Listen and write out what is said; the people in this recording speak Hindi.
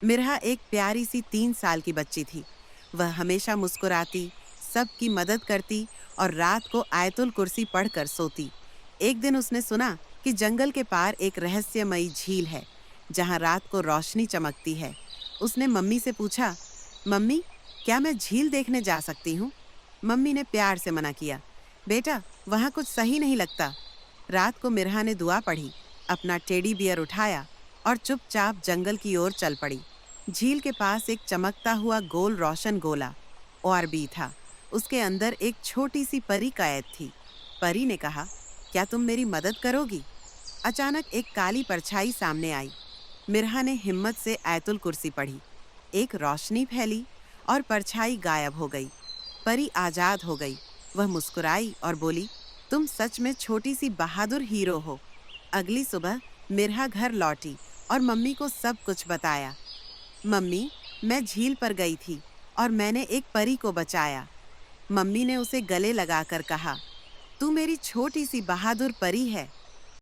मिरहा एक प्यारी सी 3 साल की बच्ची थी। वह हमेशा मुस्कुराती, सबकी मदद करती और रात को आयतुल कुर्सी पढ़कर सोती। एक दिन उसने सुना कि जंगल के पार एक रहस्यमयी झील है, जहाँ रात को रोशनी चमकती है। उसने मम्मी से पूछा, मम्मी, क्या मैं झील देखने जा सकती हूँ? मम्मी ने प्यार से मना किया, बेटा, वहाँ कुछ सही नहीं लगता। रात को मिरहा ने दुआ पढ़ी, अपना टेडी बियर उठाया और चुपचाप जंगल की ओर चल पड़ी। झील के पास एक चमकता हुआ गोल रोशन गोला और भी था। उसके अंदर एक छोटी सी परी कैद थी। परी ने कहा, क्या तुम मेरी मदद करोगी? अचानक एक काली परछाई सामने आई। मिरहा ने हिम्मत से आयतुल कुर्सी पढ़ी। एक रोशनी फैली और परछाई गायब हो गई। परी आजाद हो गई। वह मुस्कुराई और बोली, तुम सच में छोटी सी बहादुर हीरो हो। अगली सुबह मिरहा घर लौटी और मम्मी को सब कुछ बताया। मम्मी, मैं झील पर गई थी और मैंने एक परी को बचाया। मम्मी ने उसे गले लगाकर कहा, तू मेरी छोटी सी बहादुर परी है।